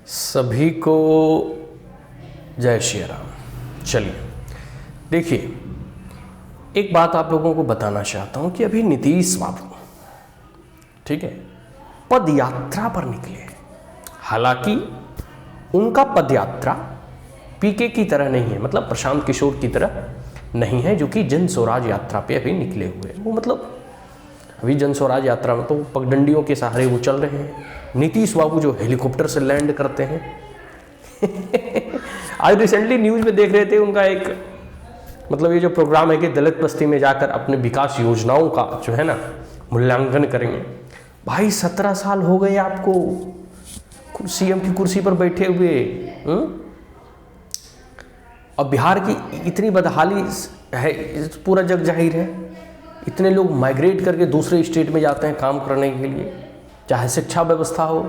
सभी को जय श्री राम। चलिए देखिए, एक बात आप लोगों को बताना चाहता हूं कि अभी नीतीश बाबू, ठीक है, पद यात्रा पर निकले। हालांकि उनका पद यात्रा पीके की तरह नहीं है, मतलब प्रशांत किशोर की तरह नहीं है, जो कि जन स्वराज यात्रा पे अभी निकले हुए हैं। वो मतलब अभी जन स्वराज यात्रा में तो पगडंडियों के सहारे वो चल रहे हैं। नीतीश बाबू जो हेलीकॉप्टर से लैंड करते हैं आज रिसेंटली न्यूज़ में देख रहे थे, उनका एक मतलब ये जो प्रोग्राम है कि दलित बस्ती में जाकर अपने विकास योजनाओं का जो है ना मूल्यांकन करेंगे। भाई 17 साल हो गए आपको सीएम की कुर्सी पर बैठे हुए। अब बिहार की इतनी बदहाली है, पूरा जग जाहिर है। इतने लोग माइग्रेट करके दूसरे स्टेट में जाते हैं काम करने के लिए, चाहे शिक्षा व्यवस्था हो,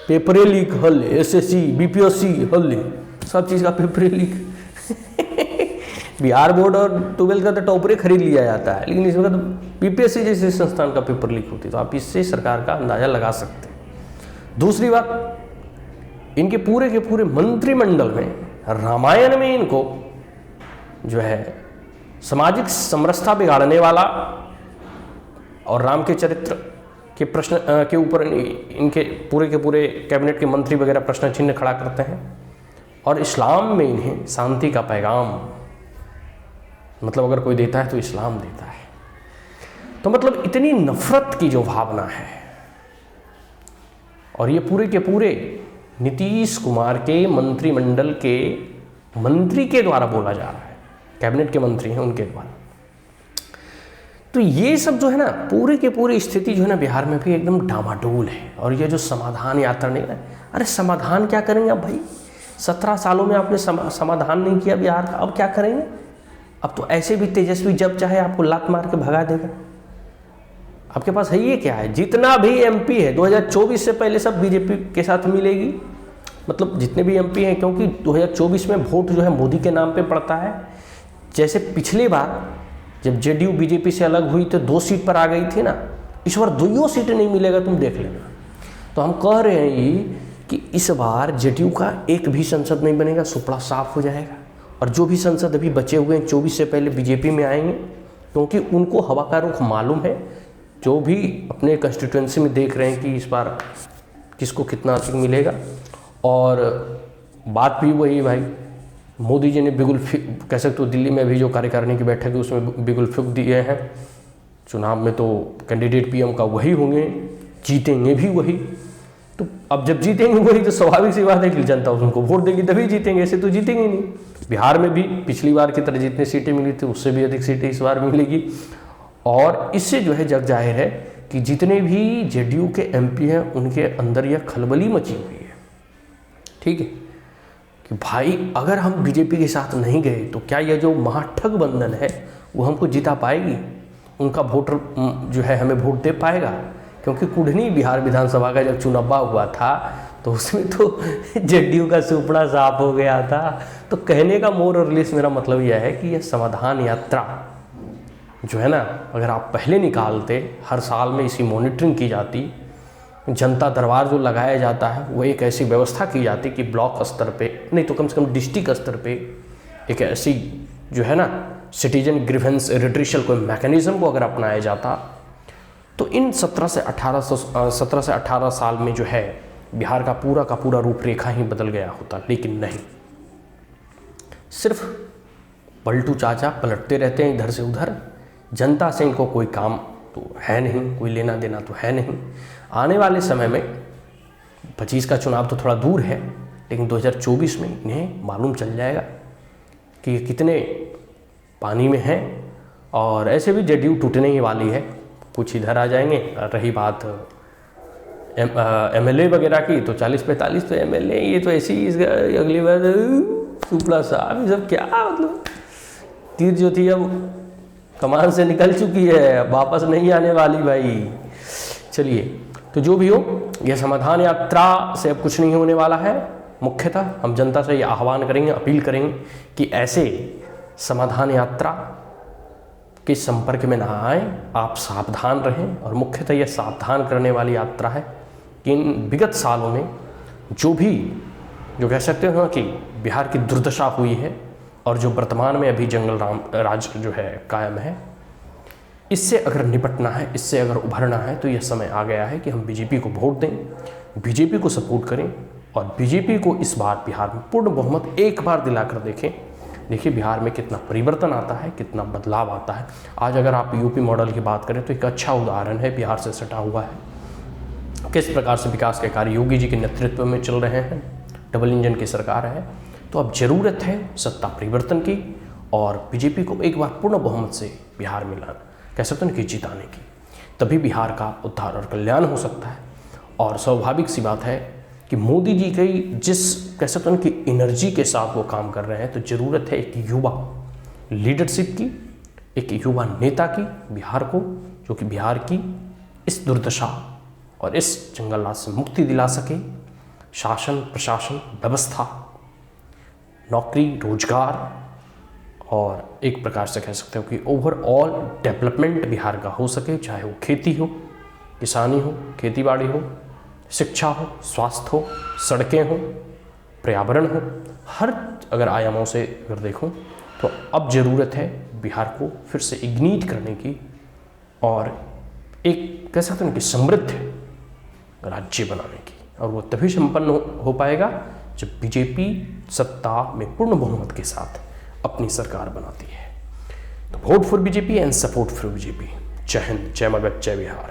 पेपरे लीक हल, एसएससी बीपीएससी हल, सब चीज़ का पेपरे लीक बिहार बोर्ड और 12 का तो टॉपरे खरीद लिया जाता है, लेकिन इसमें तो बीपीएससी जैसे संस्थान का पेपर लीक होती है। तो आप इससे सरकार का अंदाजा लगा सकते हैं। दूसरी बात, इनके पूरे के पूरे मंत्रिमंडल में रामायण में इनको जो है सामाजिक समरसता बिगाड़ने वाला और राम के चरित्र के प्रश्न के ऊपर इनके पूरे के पूरे कैबिनेट के मंत्री वगैरह प्रश्न चिन्ह खड़ा करते हैं। और इस्लाम में इन्हें शांति का पैगाम, मतलब अगर कोई देता है तो इस्लाम देता है। तो मतलब इतनी नफरत की जो भावना है, और ये पूरे के पूरे नीतीश कुमार के मंत्रिमंडल के मंत्री के द्वारा बोला जा रहा है, कैबिनेट के मंत्री हैं उनके द्वारा। तो ये सब जो है ना, पूरे के पूरी स्थिति जो है ना बिहार में भी एकदम डामाडोल है। और ये जो समाधान यात्रा निकला है, अरे समाधान क्या करेंगे अब भाई? 17 सालों में आपने समाधान नहीं किया बिहार का, अब क्या करेंगे? अब तो ऐसे भी तेजस्वी जब चाहे आपको लात मार के भगा देगा। आपके पास है ये क्या है? जितना भी एमपी है 2024 से पहले सब बीजेपी के साथ मिलेगी, मतलब जितने भी एमपी हैं, क्योंकि 2024 में वोट जो है मोदी के नाम पे पड़ता है। जैसे पिछली बार जब जेडीयू बीजेपी से अलग हुई तो 2 सीट पर आ गई थी ना, इस बार 2 सीट नहीं मिलेगा, तुम देख लेना। तो हम कह रहे हैं ये कि इस बार जेडीयू का एक भी संसद नहीं बनेगा, सुपड़ा साफ हो जाएगा। और जो भी संसद अभी बचे हुए हैं 24 से पहले बीजेपी में आएंगे, क्योंकि उनको हवा का रुख मालूम है। जो भी अपने कंस्टिट्यूएंसी में देख रहे हैं कि इस बार किसको कितना अधिक मिलेगा। और बात भी वही भाई, मोदी जी ने बिगुल कह सकते हो, दिल्ली में अभी जो कार्यकारिणी की बैठक है उसमें बिगुल फूंक दिए हैं। चुनाव में तो कैंडिडेट पीएम का वही होंगे, जीतेंगे भी वही। तो अब जब जीतेंगे वही तो स्वाभाविक सी बात है कि जनता उनको वोट देगी तभी जीतेंगे, ऐसे तो जीतेंगे नहीं। बिहार में भी पिछली बार की तरह जितनी सीटें मिली थी उससे भी अधिक सीटें इस बार मिलेगी। और इससे जो है जग जाहिर है कि जितने भी जेडीयू के एमपी हैं उनके अंदर यह खलबली मची हुई है, ठीक है, कि भाई अगर हम बीजेपी के साथ नहीं गए तो क्या यह जो महाठग बंधन है वो हमको जिता पाएगी? उनका वोटर जो है हमें वोट दे पाएगा? क्योंकि कुढ़नी बिहार विधानसभा का जब चुनाव हुआ था तो उसमें तो जेडीयू का सुपड़ा साफ हो गया था। तो कहने का मोर और लेस मेरा मतलब यह है कि यह समाधान यात्रा जो है ना, अगर आप पहले निकालते, हर साल में इसकी मॉनिटरिंग की जाती, जनता दरबार जो लगाया जाता है वो एक ऐसी व्यवस्था की जाती कि ब्लॉक स्तर पे नहीं तो कम से कम डिस्ट्रिक्ट स्तर पे एक ऐसी जो है ना सिटीजन ग्रीवेंस रिट्रीशल कोई मैकेनिज्म को अगर अपनाया जाता, तो इन 17 से 18 साल में जो है बिहार का पूरा रूपरेखा ही बदल गया होता। लेकिन नहीं, सिर्फ पलटू चाचा पलटते रहते हैं इधर से उधर। जनता से इनको कोई काम तो है नहीं, कोई लेना देना तो है नहीं। आने वाले समय में 25 का चुनाव तो थोड़ा दूर है, लेकिन 2024 में इन्हें मालूम चल जाएगा कि ये कितने पानी में हैं। और ऐसे भी जेडीयू टूटने ही वाली है, कुछ इधर आ जाएंगे। रही बात एमएलए वगैरह की, तो 40-45 तो एमएलए, ये तो ऐसी अगली बार सुपड़ा साहब, ये सब क्या मतलब, तीर जो थी अब कमान से निकल चुकी है, वापस नहीं आने वाली भाई। चलिए, तो जो भी हो, यह समाधान यात्रा से अब कुछ नहीं होने वाला है। मुख्यतः हम जनता से ये आह्वान करेंगे, अपील करेंगे कि ऐसे समाधान यात्रा के संपर्क में ना आए, आप सावधान रहें। और मुख्यतः यह सावधान करने वाली यात्रा है कि इन विगत सालों में जो कह सकते हो ना कि बिहार की दुर्दशा हुई है और जो वर्तमान में अभी जंगल राज जो है कायम है, इससे अगर निपटना है, इससे अगर उभरना है, तो यह समय आ गया है कि हम बीजेपी को वोट दें, बीजेपी को सपोर्ट करें और बीजेपी को इस बार बिहार में पूर्ण बहुमत एक बार दिलाकर देखें। देखिए बिहार में कितना परिवर्तन आता है, कितना बदलाव आता है। आज अगर आप यूपी मॉडल की बात करें तो एक अच्छा उदाहरण है, बिहार से सटा हुआ है। किस प्रकार से विकास के कार्य योगी जी के नेतृत्व में चल रहे हैं, डबल इंजन की सरकार है। तो अब ज़रूरत है सत्ता परिवर्तन की और बीजेपी को एक बार पूर्ण बहुमत से बिहार में कह सकते हैं कि जिताने की, तभी बिहार का उद्धार और कल्याण हो सकता है। और स्वाभाविक सी बात है कि मोदी जी की जिस कह सकते हैं कि एनर्जी के साथ वो काम कर रहे हैं, तो ज़रूरत है एक युवा लीडरशिप की, एक युवा नेता की बिहार को, जो कि बिहार की इस दुर्दशा और इस जंगल राज से मुक्ति दिला सके। शासन, प्रशासन, व्यवस्था, नौकरी, रोजगार और एक प्रकार से कह सकते हो कि ओवरऑल डेवलपमेंट बिहार का हो सके, चाहे वो खेती हो, किसानी हो, खेतीबाड़ी हो, शिक्षा हो, स्वास्थ्य हो, सड़कें हो, पर्यावरण हो, हर अगर आयामों से अगर देखूं तो अब ज़रूरत है बिहार को फिर से इग्नीट करने की और एक कह सकते हैं कि समृद्ध राज्य बनाने की। और वो तभी संपन्न हो पाएगा जब बीजेपी सत्ता में पूर्ण बहुमत के साथ अपनी सरकार बनाती है। तो vote for BJP and support for BJP. जय हिंद, जय मगध, जय बिहार।